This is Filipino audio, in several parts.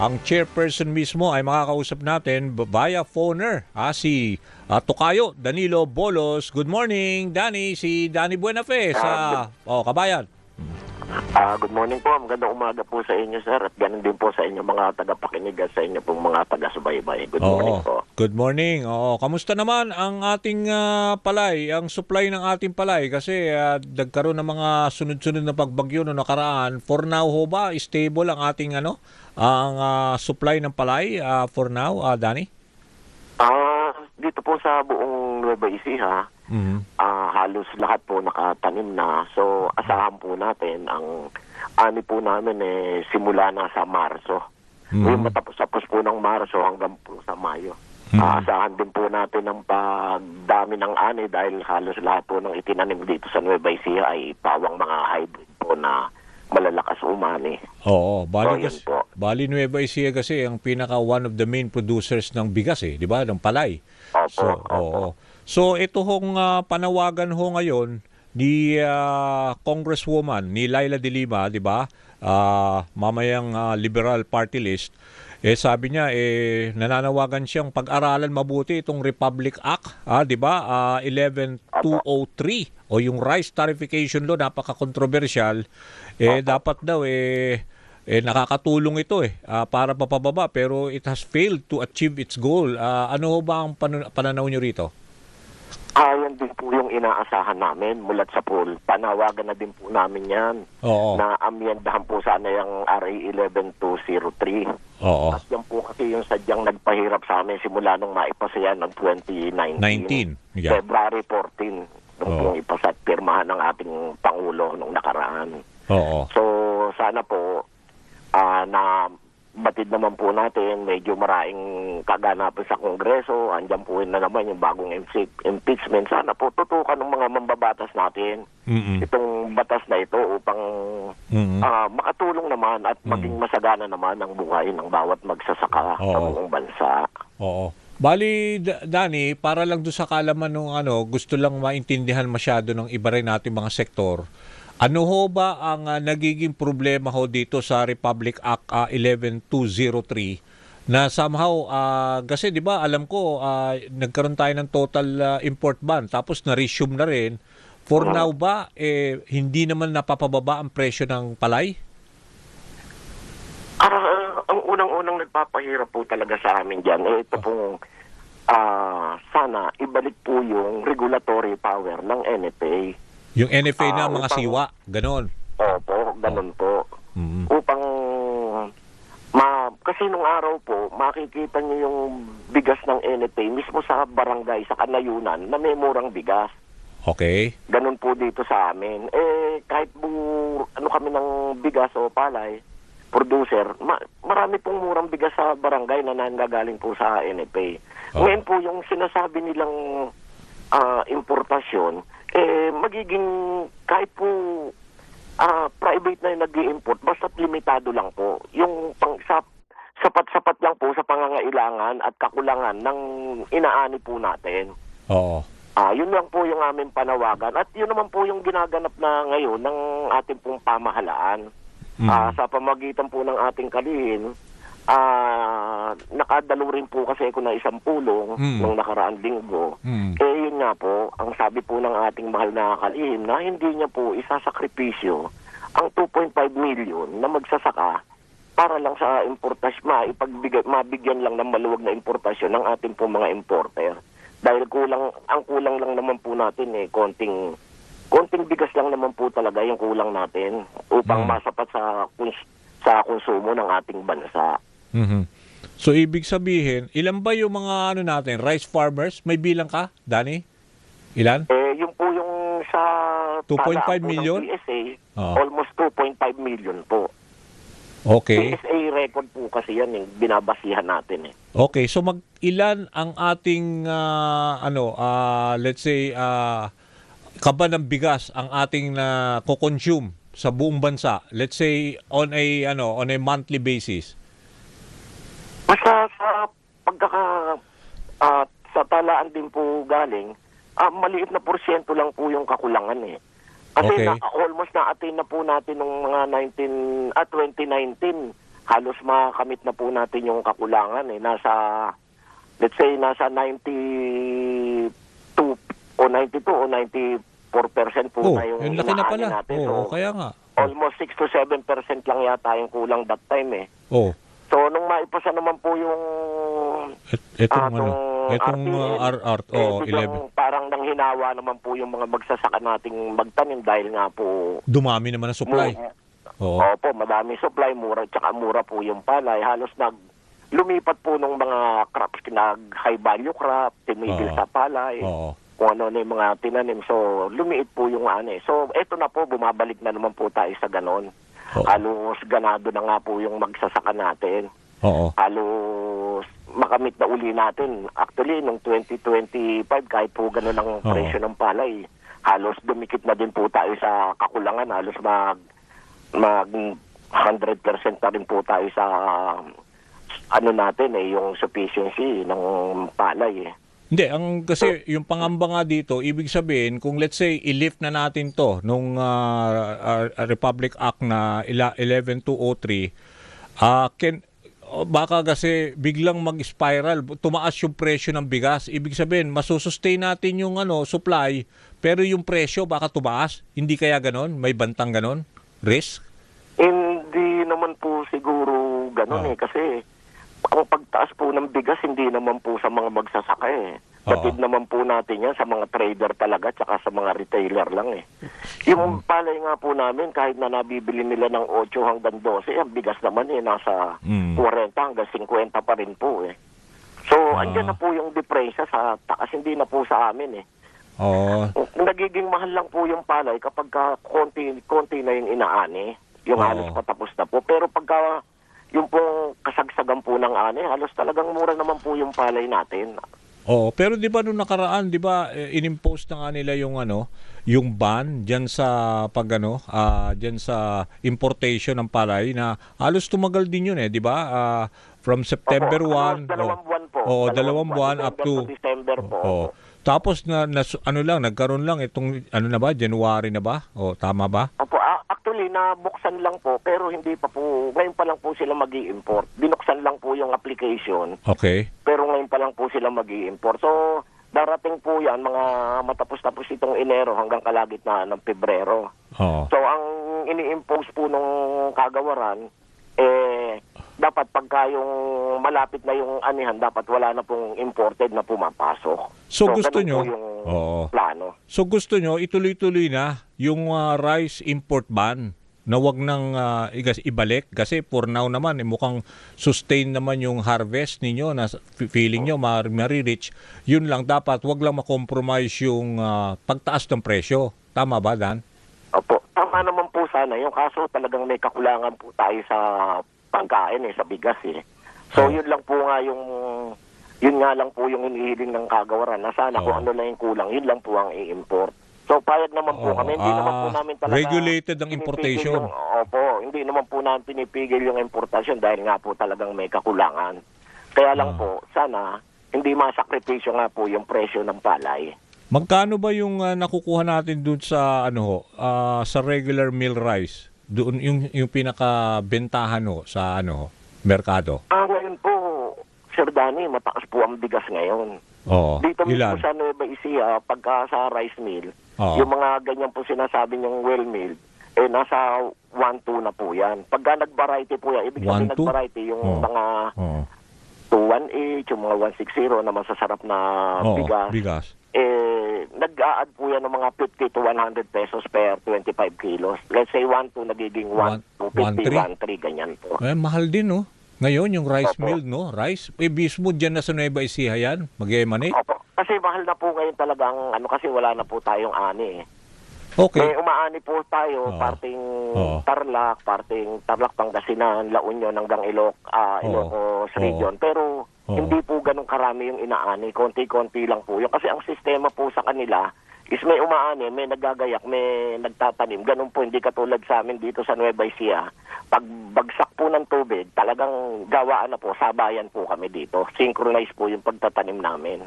ang chairperson mismo ay makakausap natin via phoner. Si Tokayo Danilo Bolos. Good morning, Danny. Si Danny Buenafe sa Kabayan. Good morning po. Magandang umaga po sa inyo, sir. At ganun din po sa inyo mga tagapakinig at sa inyo pong mga taga-subaybay. Good morning po. Good morning. Kamusta naman ang ating palay, ang supply ng ating palay? Kasi nagkaroon ng mga sunod-sunod na pagbagyo no nakaraan. For now ho ba, stable ang ating ang supply ng palay for now, Danny? Dito po sa buong Nueva Ecija, halos lahat po nakatanim na. So, asahan po natin ang ani po namin simula na sa Marso. Yung matapos po ng Marso hanggang po sa Mayo. Asahan din po natin ang pagdami ng ani dahil halos lahat po ng itinanim dito sa Nueva Ecija ay pawang mga hybrid po na malalakas umani. Oo, bali Nueva Ecija kasi ang pinaka one of the main producers ng bigas di ba? Ng palay. So ito hong panawagan ho ngayon ni Congresswoman ni Laila De Lima, di ba? Mamayang Liberal Party List. Sabi niya nananawagan siyang pag-aralan mabuti itong Republic Act, di ba? 11203 o yung rice tarification law, napaka-controversial. Dapat daw nakakatulong ito para papababa pero it has failed to achieve its goal. Ano ba ang pananaw niyo rito? Yan din po yung inaasahan namin mulat sa pool. Panawagan na din po namin yan. Na amyendahan po sana yung RA 11203. At yan po kasi yung sadyang nagpahirap sa amin simula nung maipasa yan ng 2019. February 14. Nung pong ipasa at pirmahan ng ating Pangulo nung nakaraan. So sana po na batid naman po natin, medyo maraming kaganapan sa Kongreso. Andyan po na naman yung bagong impeachment. Sana po tutukan ng mga mambabatas natin itong batas na ito upang makatulong naman at maging masagana naman ang buhay ng bawat magsasaka sa buong bansa. Bali, Danny, para lang doon sa kalaman nung gusto lang maintindihan masyado ng iba rin natin mga sektor. Ano ho ba ang nagiging problema ho dito sa Republic Act 11203 na somehow kasi 'di ba alam ko nagkaroon tayo ng total import ban tapos na-resume na rin. For now ba hindi naman napapababa ang presyo ng palay? Ang unang-unang nagpapahirap po talaga sa amin diyan ito pong sana ibalik po yung regulatory power ng NFA. Yung NFA na mga siwa, ganon. Opo, ganon po. Upang, kasi nung araw po, makikita niyo yung bigas ng NFA mismo sa barangay, sa kanayunan, na may murang bigas. Okay. Ganon po dito sa amin. Kahit kami ng bigas o palay, producer, marami pong murang bigas sa barangay na nanggagaling po sa NFA. Ngayon po yung sinasabi nilang importasyon, magiging kahit po private na yung nag-i-import, basta't limitado lang po. Yung sapat-sapat lang po sa pangangailangan at kakulangan ng inaani po natin. Yun lang po yung aming panawagan. At yun naman po yung ginaganap na ngayon ng ating pong pamahalaan. Sa pamagitan po ng ating kalihim, nakadalo rin po kasi ako na isang pulong nung nakaraang linggo. Yun nga po, ang sabi po ng ating mahal na kalihim na hindi niya po isasakripisyo ang 2.5 million na magsasaka para lang sa importasyon, mabigyan lang ng maluwag na importasyon ng ating po mga importer. Dahil ang kulang lang naman po natin konting bigas lang naman po talaga yung kulang natin upang masapat sa konsumo ng ating bansa. So ibig sabihin, ilan ba yung mga natin, rice farmers? May bilang ka, Danny? Ilan? Yung po yung sa 2.5 million? PSA, almost 2.5 million po. Okay. PSA record po kasi yan yung binabasihan natin Okay, so ilan ang ating let's say kaba ng bigas ang ating ko-consume sa buong bansa? Let's say on a monthly basis. Basta sa sa talaan din po galing, maliit na porsyento lang po yung kakulangan Kasi Okay. almost na-attain na po natin nung mga 2019 halos makamit na po natin yung kakulangan eh. Let's say, nasa 92 o 94% po na yung laki na pala. natin. So, kaya nga. Almost 6 to 7% lang yata yung kulang that time eh. So, nung maipasa naman po yung itong biglang 11. parang nanghinawa naman po yung mga magsasaka nating magtanim dahil nga po dumami naman ang supply. Opo, madami supply, tsaka mura po yung palay. Halos lumipat po nung mga crops, high value crop, tinigil sa palay. Kung ano na yung mga tinanim. So, lumiit po yung So, eto na po, bumabalik na naman po tayo sa ganon. Halos ganado na nga po yung magsasaka natin. Halos makamit na uli natin. Actually, nung 2025, kahit po ganon ang presyo ng palay, halos dumikit na din po tayo sa kakulangan. Halos mag 100% na rin po tayo sa natin yung sufficiency ng palay eh. Hindi, kasi yung pangamba nga dito, ibig sabihin, kung let's say, i-lift na natin to nung Republic Act na 11203, baka kasi biglang mag-spiral, tumaas yung presyo ng bigas. Ibig sabihin, masusustain natin yung supply, pero yung presyo baka tumaas. Hindi kaya ganon? May bantang ganon? Risk? Hindi naman po siguro ganon kasi ang pagtaas po ng bigas, hindi naman po sa mga magsasaka eh. Batid naman po natin yan sa mga trader talaga tsaka sa mga retailer lang eh. Yung palay nga po namin, kahit na nabibili nila ng 8 hanggang 12, ang bigas naman nasa 40 hanggang 50 pa rin po eh. So, andyan na po yung diferensya sa taas, hindi na po sa amin eh. Nagiging mahal lang po yung palay kapag konti na yung inaani, yung halos patapos na po. Pero pagka yung pong kasagsagan po ng halos talagang mura naman po yung palay natin. Pero 'di ba nung nakaraan, 'di ba inimpose na nga nila yung yung ban diyan sa diyan sa importation ng palay na halos tumagal din yun 'di ba? From September 1, 2 buwan po. 2 buwan up to December po. Tapos nagkaroon lang itong January na ba? Tama ba? Opo, actually nabuksan lang po pero hindi pa po, ngayon pa lang po sila magi-import. Binuksan lang po yung application. Okay. Pero ngayon pa lang po sila magi-import. So, darating po yan, mga matapos-tapos itong Enero hanggang kalagitnaan ng Pebrero. So, ang ini-impose po nung kagawaran, dapat pagka yung malapit na yung anihan, dapat wala na pong imported na pumapasok. So gusto nyo, plano. So gusto nyo, ituloy-tuloy na yung rice import ban na wag nang ibalik kasi for now naman mukhang sustain naman yung harvest ninyo na feeling nyo mari-reach. Yun lang dapat, wag lang makompromise yung pagtaas ng presyo. Tama ba, Dan? Opo, tama naman po sana. Yung kaso talagang may kakulangan po tayo sa pagkain sa bigas So yun lang po nga yun nga lang po yung inihiling ng kagawaran na sana kung ano lang yung kulang, yun lang po ang i-import. So payag naman po kami, hindi naman po namin talaga regulated ang importation. Hindi naman po namin pinipigil yung importasyon dahil nga po talagang may kakulangan. Kaya lang po, sana hindi masakripisyo nga po yung presyo ng palay. Magkano ba yung nakukuha natin doon sa sa regular meal rice? Doon yung pinakabentahan sa merkado. Ngayon po, Sir Danny, mataas po ang bigas ngayon. Dito mismo sa Nueva Ecija, pagka sa rice mill, yung mga ganyan po sinasabi niyong well mill, nasa 1-2 na po yan. Pagka nag-variety po yan, ibig sabihin nag-variety yung mga 218, yung mga 160 na masasarap na bigas. Nag-a-add po yan ng mga 50 to 100 pesos per 25 kilos. Let's say 1-2 nagiging 1-2, 50, 1-3, ganyan po. Mahal din, no? Ngayon, yung rice mill, no? Rice, mismo dyan na sa Nueva Ecija yan, mag-emanate. Opo. Kasi mahal na po ngayon talagang, kasi wala na po tayong ani Okay. May umaani po tayo, parting Tarlac, Pangasinan, La Union, hanggang Ilocos region. Pero hindi po ganun karami yung inaani. Konti-konti lang po yun. Kasi ang sistema po sa kanila is may umaani, may naggagayak, may nagtatanim. Ganun po, hindi katulad sa amin dito sa Nueva Ecija. Pag bagsak po ng tubig, talagang gawaan na po, sabayan po kami dito. Synchronize po yung pagtatanim namin.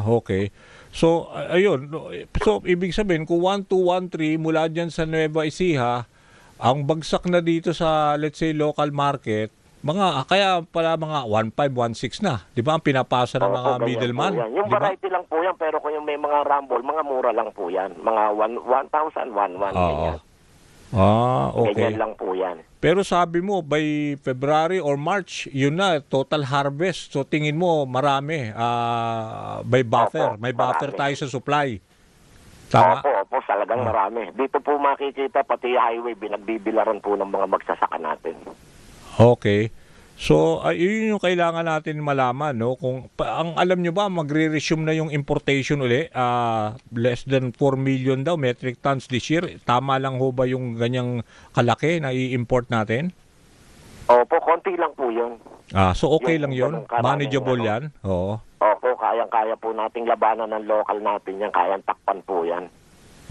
Okay. So, ayun. So, ibig sabihin, kung 1-2, 1-3 mula dyan sa Nueva Ecija, Ang bagsak na dito sa, let's say, local market, kaya pala mga 1.5, 1.6 na. Di ba ang pinapasa ng mga middleman? Yung variety lang po yan, pero kung yung may mga rumble, mga mura lang po yan. Mga 1,000, 1,100. Ganyan. Okay. Ganyan lang po yan. Pero sabi mo, by February or March, yun na, total harvest. So tingin mo, marami. May buffer. May buffer tayo sa supply. Tama? Opo, talagang marami. Dito po makikita, pati highway, binagbibilaran po ng mga magsasaka natin. Okay. So, yun yung kailangan natin malaman, no? Ang alam nyo ba, magre-resume na yung importation uli, less than 4 million daw metric tons this year. Tama lang ho ba yung ganyang kalaki na i-import natin? Opo, konti lang po yun. So okay lang yun? Manageable yan? Oo. Opo, kayang-kaya po nating labanan ng local natin yan. Kayang takpan po yan.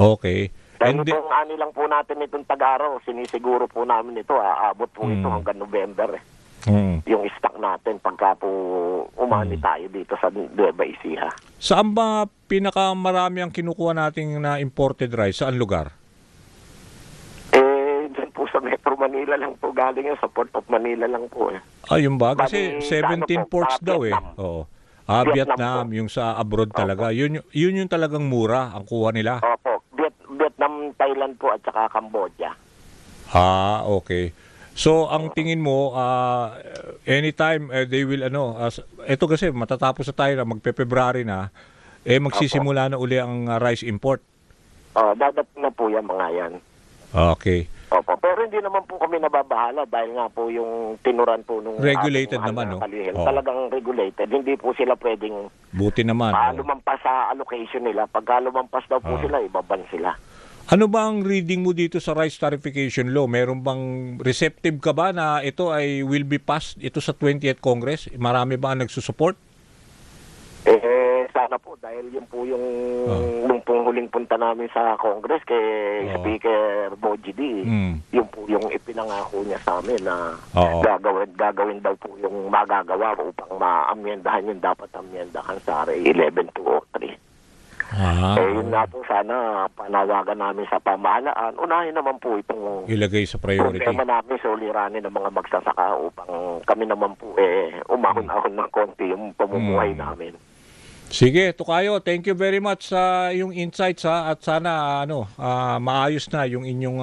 Okay. Dahil itong ani lang po natin itong Tagaro, sinisiguro po namin ito, aabot po ito hanggang November. Yung stock natin pagka po umani tayo dito sa Nueva Ecija. Saan ba pinakamarami ang kinukuha nating na imported rice? Saan lugar? Dyan po sa Metro Manila lang po galing yun, sa Port of Manila lang po. Yun ba? Kasi 17 ports daw Oo. Vietnam, yung sa abroad talaga. Yun yung talagang mura ang kuha nila. Opo, Vietnam, Thailand po at saka Cambodia. Okay. So, ang tingin mo, anytime they will, ito kasi matatapos na tayo na, magpe-February na, magsisimula na uli ang rice import. Dadat na po yan mga yan. Okay. Opo, pero hindi naman po kami nababahala dahil nga po yung tinuran po nung regulated naman, no? Talagang regulated. Hindi po sila pwedeng buti naman. Lumampas sa allocation nila. Pagka lumampas daw po sila, ibaban sila. Ano ba ang reading mo dito sa rice tarification law? Meron bang receptive ka ba na ito ay will be passed ito sa 20th Congress? Marami ba ang nagsusupport? Sana po dahil yun po yung nung pong huling punta namin sa Congress kay Speaker Boji D. Yun po yung ipinangako niya sa amin na gagawin daw po yung magagawa upang ma-amyendahan yung dapat amyendahan sa RA 11203. Yun nga po, sana panawagan namin sa pamahalaan. Unahin naman po itong ilagay sa priority. Problema namin sa uliranin ng mga magsasaka upang kami naman po umahon-ahon ng konti yung pamumuhay namin. Sige, Tukayo, thank you very much sa yung insights at sana maayos na yung inyong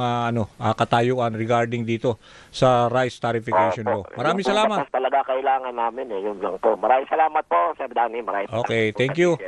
katayuan regarding dito sa rice tarification law. Maraming salamat. Talaga kailangan namin yun lang po. Maraming salamat po, Sir Danny. Okay, thank you.